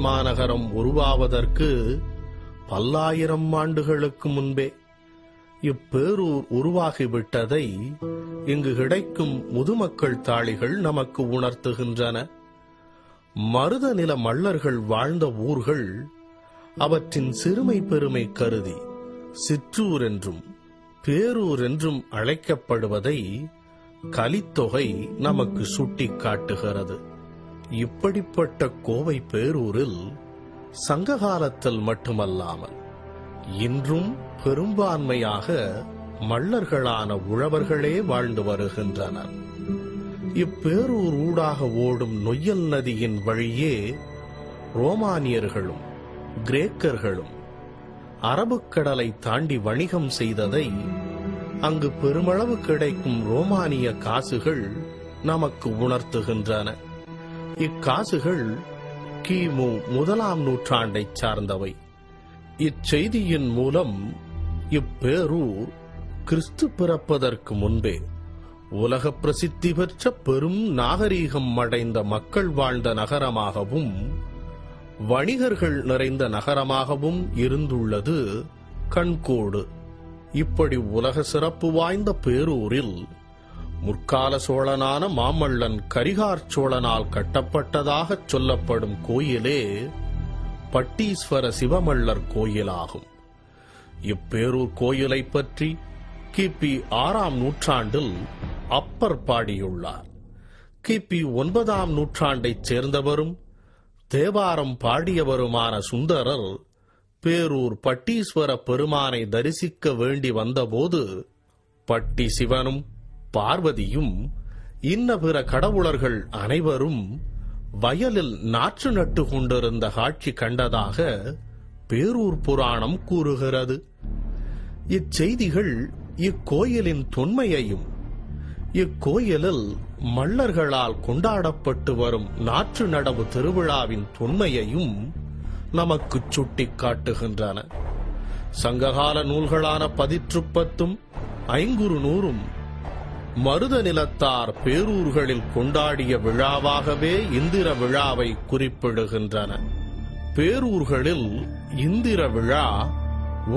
மாநகரம் உருவாவதற்கு பல்லாயிரம் ஆண்டுகளுக்கு முன்பே இப்பேரூர் உருவாகிவிட்டதை இங்கு கிடைக்கும் முதுமக்கள் தாளிகள் நமக்கு உணர்த்துகின்றன. மருதநில மல்லர்கள் வாழ்ந்த ஊர்கள் அவற்றின் சிறுமை பெருமை கருதி சிற்றூர் என்றும் பேரூர் என்றும் அழைக்கப்படுவதை கலித்தொகை நமக்கு சுட்டிக் காட்டுகிறது. இப்படிப்பட்ட கோவை பேரூரில் சங்க காலத்தில் மட்டுமல்லாமல் இன்றும் பெரும்பான்மையாக மல்லர்களான உழவர்களே வாழ்ந்து வருகின்றனர். இப்பேரூர் ஊடாக ஓடும் நொய்யல் நதியின் வழியே ரோமானியர்களும் கிரேக்கர்களும் அரபுக்கடலை தாண்டி வணிகம் செய்ததை அங்கு பெருமளவு கிடைக்கும் ரோமானிய காசுகள் நமக்கு உணர்த்துகின்றன. இக்காசுகள் கிமு 1ஆம் நூற்றாண்டைச் சார்ந்தவை. இச்செய்தியின் மூலம் இப்பேரூர் கிறிஸ்து பிறப்பதற்கு முன்பே உலக பிரசித்தி பெற்ற பெரும் நாகரீகம் அடைந்த மக்கள் வாழ்ந்த நகரமாகவும் வணிகர்கள் நிறைந்த நகரமாகவும் இருந்துள்ளது கண்கோடு. இப்படி உலக சிறப்பு வாய்ந்த பேரூரில் முற்கால சோழனான மாமல்லன் கரிகார் சோழனால் கட்டப்பட்டதாகச் சொல்லப்படும் கோயிலே பட்டீஸ்வர சிவமல்லர் கோயிலாகும். இப்பேரூர் கோயிலை பற்றி கிபி 6ஆம் நூற்றாண்டில் அப்பர் பாடியுள்ளார். கிபி 9ஆம் நூற்றாண்டைச் சேர்ந்தவரும் தேவாரம் பாடியவருமான சுந்தரர் பேரூர் பட்டீஸ்வர பெருமானை தரிசிக்க வேண்டி வந்தபோது பட்டி சிவனும் பார்வதியும் இன்ன பிற கடவுளர்கள் அனைவரும் வயலில் நாற்று நட்டு கொண்டிருந்த காட்சி கண்டதாக பேரூர் புராணம் கூறுகிறது. இச்செய்திகள் இக்கோயிலின் தொன்மையையும் இக்கோயிலில் மல்லர்களால் கொண்டாடப்பட்டு வரும் நாற்று நடவு திருவிழாவின் தொன்மையையும் நமக்கு சுட்டிக் காட்டுகின்றன. சங்ககால நூல்களான பதிற்றுப்பத்தும் ஐங்குறுநூறும் மருத நிலத்தார் பேரூர்களில் கொண்டாடிய விழாவாகவே இந்திர விழாவை குறிப்பிடுகின்றன. பேரூர்களில் இந்திர விழா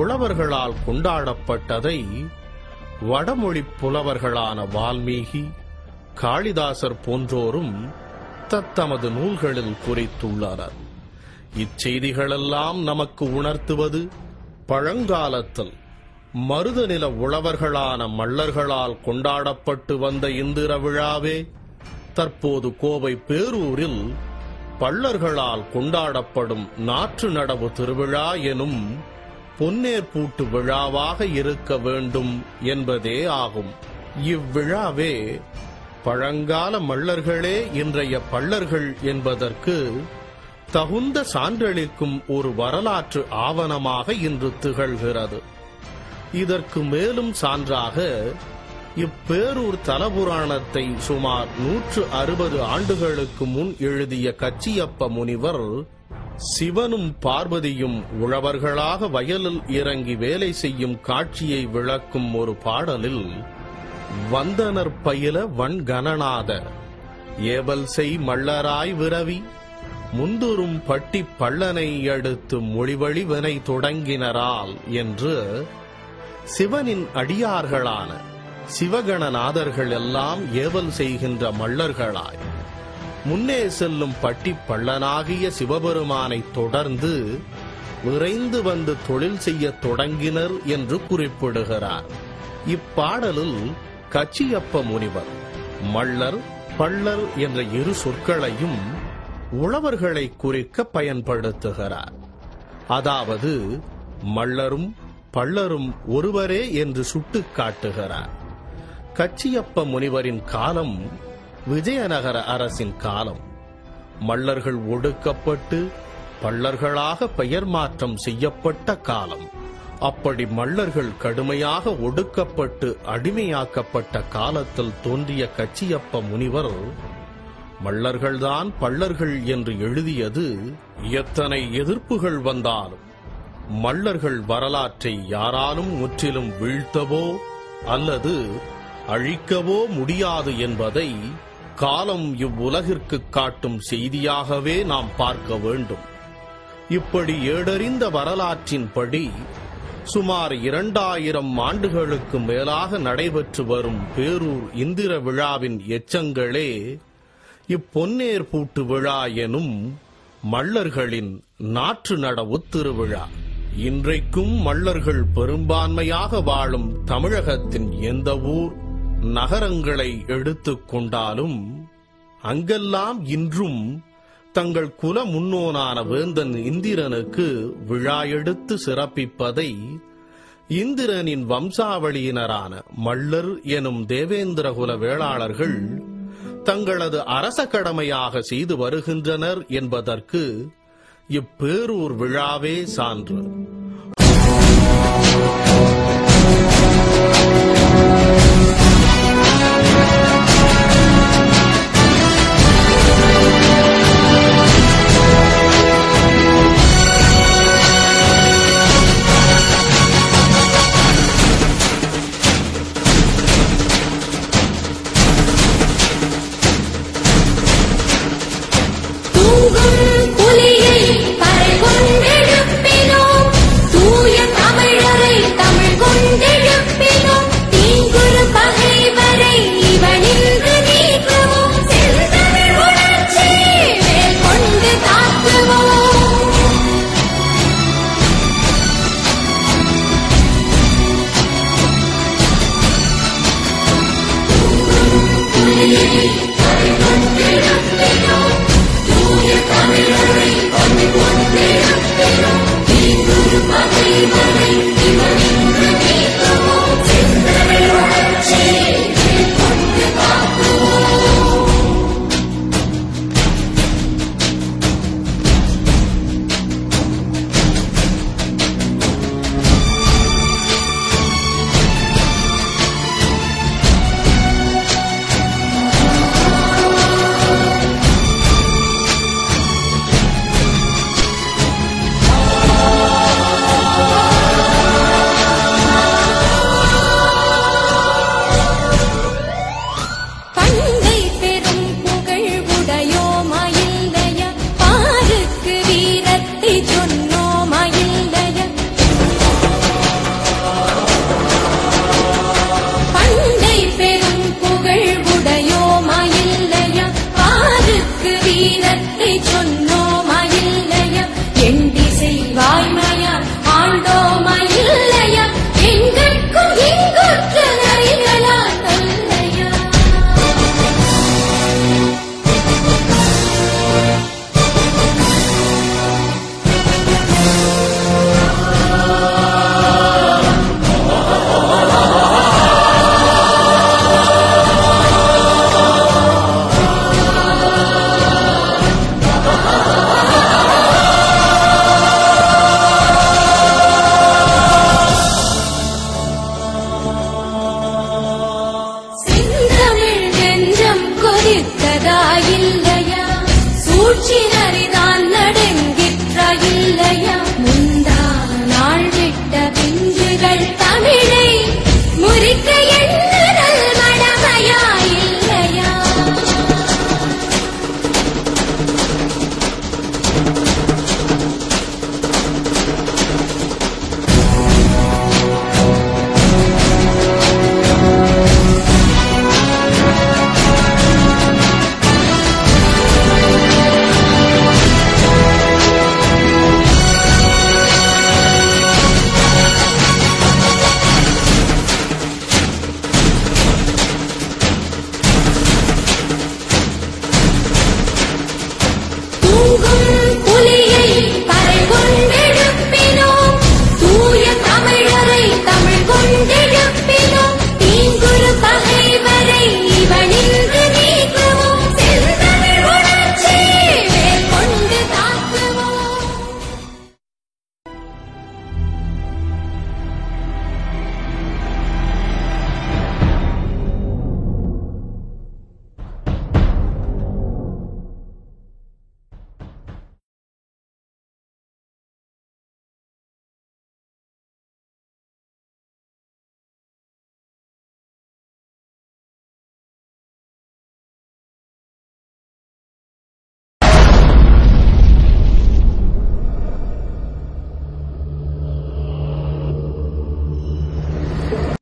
உழவர்களால் கொண்டாடப்பட்டதை வடமொழி புலவர்களான வால்மீகி, காளிதாசர் போன்றோரும் தத்தமது நூல்களில் குறித்துள்ளனர். இச்செய்திகளெல்லாம் நமக்கு உணர்த்துவது பழங்காலத்தில் மருதநில உழவர்களான மல்லர்களால் கொண்டாடப்பட்டு வந்த இந்திர விழாவே தற்போது கோவை பேரூரில் பள்ளர்களால் கொண்டாடப்படும் நாற்று நடவு திருவிழா எனும் பொன்னேற்பூட்டு விழாவாக இருக்க வேண்டும் என்பதே ஆகும். இவ்விழாவே பழங்கால மல்லர்களே இன்றைய பள்ளர்கள் என்பதற்கு தகுந்த சான்றளிக்கும் ஒரு வரலாற்று ஆவணமாக இன்று திகழ்கிறது. இதற்கு மேலும் சான்றாக இப்பேரூர் தலபுராணத்தை சுமார் 160 ஆண்டுகளுக்கு முன் எழுதிய கச்சியப்ப முனிவர் சிவனும் பார்வதியும் உழவர்களாக வயலில் இறங்கி வேலை செய்யும் காட்சியை விளக்கும் ஒரு பாடலில் வந்தனர் பயில வன்கணநாத ஏவல் செய் மல்லராய் விரவி முந்துரும் பட்டி பள்ளனை அடுத்து மொழிவழி வினை தொடங்கினரால் என்று சிவனின் அடியார்களான சிவகணநாதர்கள் எல்லாம் ஏவல் செய்கின்ற மல்லர்களாய் முன்னே செல்லும் பட்டி பள்ளனாகிய சிவபெருமானை தொடர்ந்து விரைந்து வந்து தொழில் செய்ய தொடங்கினர் என்று குறிப்பிடுகிறார். இப்பாடலில் கச்சியப்ப முனிவர் மல்லர் பள்ளர் என்ற இரு சொற்களையும் உழவர்களை குறிக்க பயன்படுத்துகிறார். அதாவது மல்லரும் பள்ளரும் ஒருவரே என்று சுட்டிக் காட்டுகிறார். கச்சியப்ப முனிவரின் காலம் விஜயநகர அரசின் காலம். மல்லர்கள் ஒடுக்கப்பட்டு பள்ளர்களாக பெயர் மாற்றம் செய்யப்பட்ட காலம். அப்படி மல்லர்கள் கடுமையாக ஒடுக்கப்பட்டு அடிமையாக்கப்பட்ட காலத்தில் தோன்றிய கச்சியப்ப முனிவர் மல்லர்கள்தான் பள்ளர்கள் என்று எழுதியது எத்தனை எதிர்ப்புகள் வந்தாலும் மல்லர்கள் வரலாற்றை யாராலும் முற்றிலும் வீழ்த்தவோ அல்லது அழிக்கவோ முடியாது என்பதை காலம் இவ்வுலகிற்கு காட்டும் செய்தியாகவே நாம் பார்க்க வேண்டும். இப்படி ஏடறிந்த வரலாற்றின்படி சுமார் 2000 ஆண்டுகளுக்கு மேலாக நடைபெற்று வரும் பேரூர் இந்திர விழாவின் எச்சங்களே இப்பொன்னேர் பூட்டு விழா எனும் மள்ளர்களின் நாற்று நடவு திருவிழா. இன்றைக்கும் மள்ளர்கள் பெரும்பான்மையாக வாழும் தமிழகத்தின் எந்த ஊர் நகரங்களை எடுத்துக் கொண்டாலும் அங்கெல்லாம் இன்றும் தங்கள் குல முன்னோனான வேந்தன் இந்திரனுக்கு விழா எடுத்து சிறப்பிப்பதை இந்திரனின் வம்சாவளியினரான மள்ளர் எனும் தேவேந்திரகுல வேளாளர்கள் தங்களது அரச கடமையாக செய்து வருகின்றனர் என்பதற்கு இப்பேரூர் விழாவே சான்று.